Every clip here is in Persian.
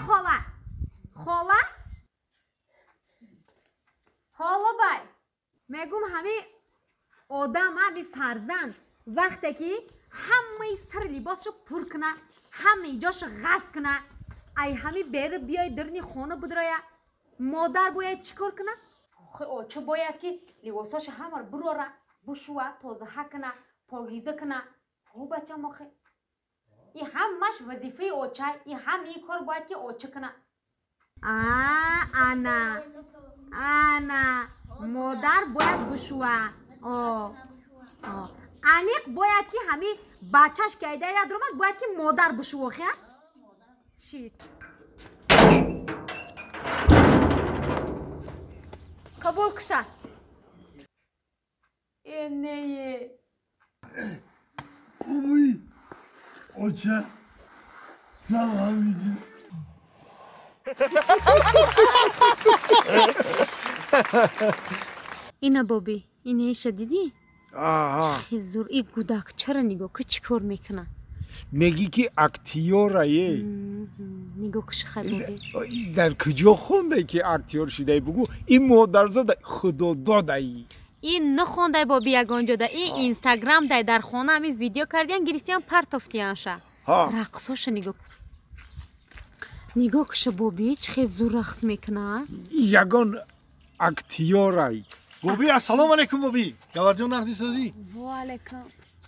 خاله خاله حالا بای میگم همین آدم همین فرزند وقتی که همه سر لباسشو پر کنه همه جاشو غشت کنه ای همین بره بیای درنی خانه بدرایا مادر باید چیکار کنه؟ آخه آچه باید که لباساش همه رو براره بشوه تازه کنه پاکیزه کنه او بچه آخه این همش وظیفه آچه این هم این کار باید که آچه کنه انا مادر باید بشوه انیق باید که همین بچهش که ایده یاد رومد باید که مادر بشوه خیلی؟ شید قبول کشد اینه اوی اوچه سلام جون اینه بابی اینه ایشه دیدی؟ چه زور این گودک چرا نگاه که چی کار میکنه؟ میگی که اکتیوره نگاه کش خیلی بابی در کجا خونده که اکتیور شده بگو این مادرزاده خدا داده این نخونده بابی یگان جاده این اینستاگرام ده در خانه همین ویدیو کردین گریستیان پرتافتیانشه رقصاش نگاه کش بابی چه زور رقص میکنه؟ یگان اکتیوره بابی السلام علیکم بابی گوارجان نقدی سازی و علیکم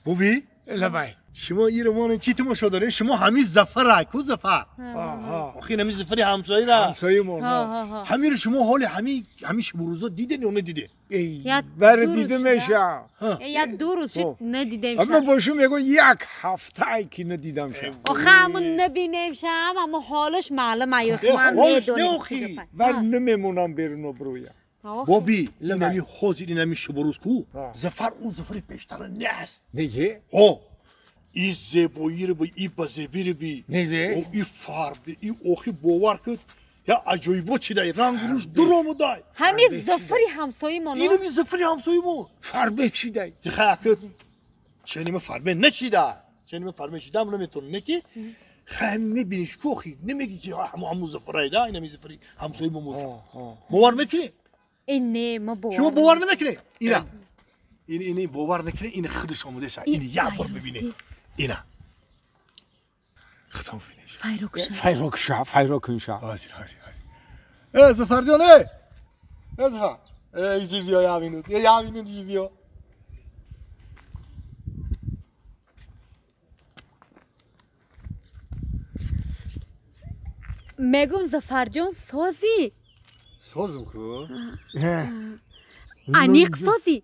بابی لبای شما این رمان چی تماشا دارین شما همین زفر کو زفر آخه همین زفری همسایه را همسایه مون همین رو شما حال همین شب روزا دیدین یا ندیده بر دیده میشه یا دو روز ندیدم اما باشو میگو یک هفته ای که ندیدم شم آخه همون نبینیم شم اما حالش معلومه یخی من میدونم بر نمیمونم برنو برویا بابی اینمی حاضر اینمی شب روز کو زفر اون زفری پیشتر نیست نگه ای زیبایی رو بی ای بزیبی رو بی نگه ای فربی ای اوخی باور کد یا عجایبا چی دای رنگ روش درامو دای همین زفری همسایی مانو اینمی زفری همسایی مون فربه چی دای خیلی کد چنیم فربه نچیده چنیم فربه چیده هم نمیتونه نکی خیلی میبینیش کوخی نمیگی که همون زفرای دا اینمی زفری همسایی مون باور میکنی؟ اینه ما باور شما باور نمیکنی؟ اینه باور نکنه این خودش آموده سا این یه بار ببینه اینا ختم فینش فیروکشا حاضر زفر جان زفر ایجی بیا یاوینود ایجی بیا میگم زفر جان سازم کو انیق سازی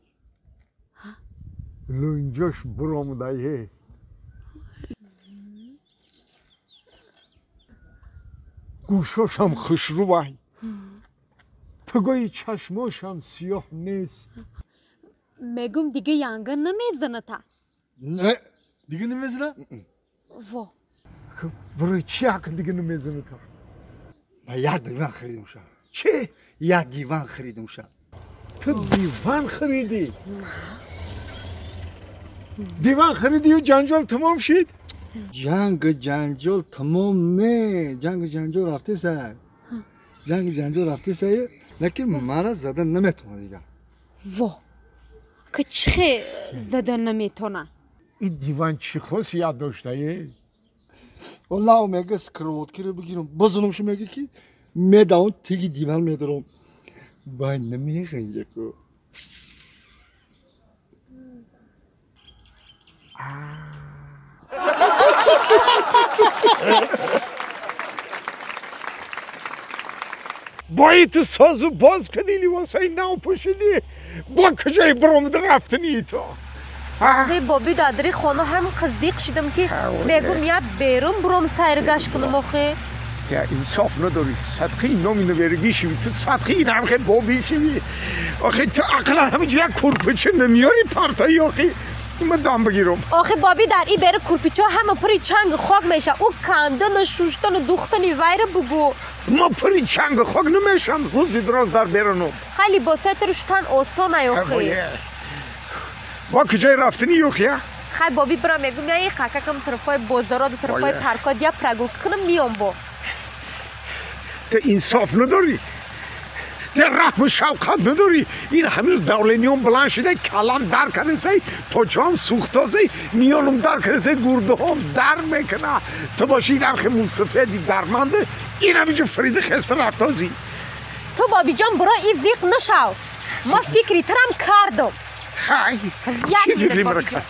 لونجاش برامدایه گوشاش هم خوشروای پگای چشماش هم سیاه نیست میگم دیگه یانگن نمیزنه تا نه دیگه نمیزنه؟ وا برای چی حق دیگه نمیزنه تا؟ من یه دیوان خریدم شم چه؟ یه دیوان خریدم شم تو دیوان خریدی؟ دیوان خریدی و جنجال تمام شد؟ جنجال تمام نه جنجال رفته سر لیکن مرا زدن نمیتونه دیگه وا که چه زدن نمیتونه این دیوان چی خوست یاد داشته والله میگه سکروت رو بگیرم بزنمش میگه که میداون تیگی دیوان میدارم باید نمیگه اینجا که بایی تو سازو باز کردی لباسای نو پوشیدی با کجای برامد رفتنی تو بابی دادری خانه هم قزیق شدم که میگم یا بیرون برام سیرگاش کنم آخه یا انصاف نداری صدقی نامینو برگی شوی تو صدقی این هم خیلی بابی شوی آخه تو عقلا همینجا یک کرپچه نمیاری پارتایی آخه من دام بگیرم آخه بابی در این بره کرپیچه همه پری چنگ خاک میشه او کندن شوشتن و دوختن ویره بگو ما پری چنگ خاک نمیشم روزی دراز در برنم خیلی با سترشتن آسانه آخه با کجای رفتنی آخه خای بابی برا میگم یا این خاکم طرفای بازارات و طرفای پارکات یا پرگو کنم میام با تو انصاف نداری تو رحم و شفقت نداری این هنوز دولینیون بلند شده کلم در کنه پاچام سوخته میانم در کنه گرده هم در میکنه تو باشی این همخه موسفیدی درمانده این همیجا فرید خسته رفتازی تو بابی جان برا این زیق نشو ما فکری ترم کردم خای چی فکری مرا کرد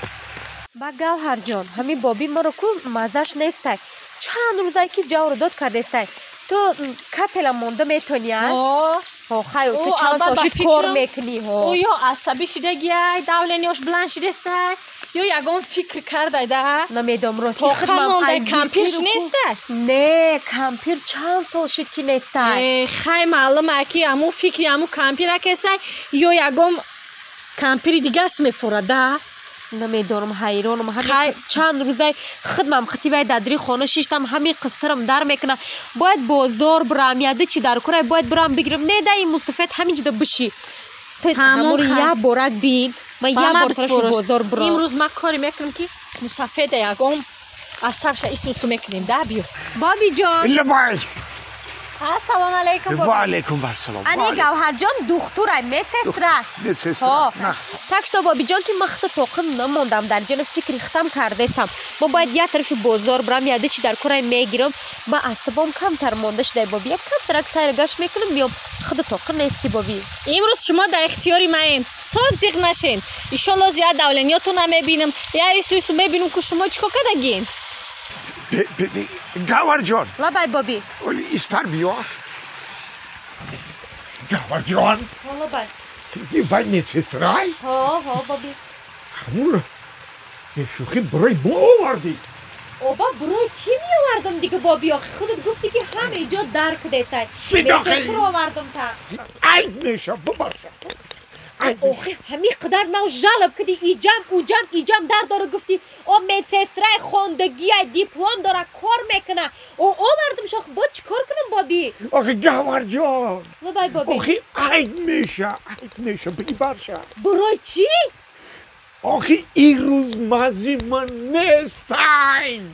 با گوهر جان همین بابی مرا کو مزش نیسته چند روزایی که جور داد کرده سای تو کپلا مونده میتونی خای تو چند ساشی کار میکنی او یا عصبی شده گیای دولینیوش بلند شده است یا یگان فکر کرده ده نمیدم راستی تو خمانده کمپیرش نیسته نه کمپیر چند سال شد که نیسته خیلی معلومه که امو فکری امو کمپیر هسته یا یگان کمپیری دیگرش میفورده نمیدارم حیرانم همین چند روزه خدمم خطیبه دادری خانه شیشتم همین قصرم در میکنه باید بازار برام یاده چی در کنه باید برام بگیرم نه ده این مصفت همینجا بشی همون یه بارک بین من یه بار سرش بازار برام امروز ما کاری میکنم که مصفت یکم از طرفش ایسوسو میکنیم ده بیو بابی جان لبای السلام علیکم و علیکم السلام انی گوهر جان دختره میسستره تکشتا بابی جان که مخت توقن نموندم در جان فکری ختم کرده سم ما باید یه طرف بازار برم یاده چی در کنه میگیرم با عصبام کم تر مونده شده بابی یک کم ترک سیر گشت میکنم میام خود توقن نیستی بابی امروز شما در اختیاری من صاف زیغ نشین ایشالله زیاد دولنیاتو نمیبینم یا ایسوسو میبینم که شما چیکار کردگین گوهر جان لبای بابی ولی ایستر بیا گوهر جان لبای این باید میسسترای ها بابی همون یه شوخی برای ما آوردی اوبا برای کی میآوردم دیگه بابی آخه خودت گفتی که همه جا درک دیتای میسستر آوردم تا عیب میشه ببارشم اوخی همین قدر ما جالب کدی ایجام در داره گفتی او میسسترای خوندگی دیپلم داره کار میکنه او آوردم شاخ با چی کار کنم بابی آخه گوهر جان لبای بابی آخه عیب میشه بگی برشم برای چی؟ آخه این روز مازی من نیستن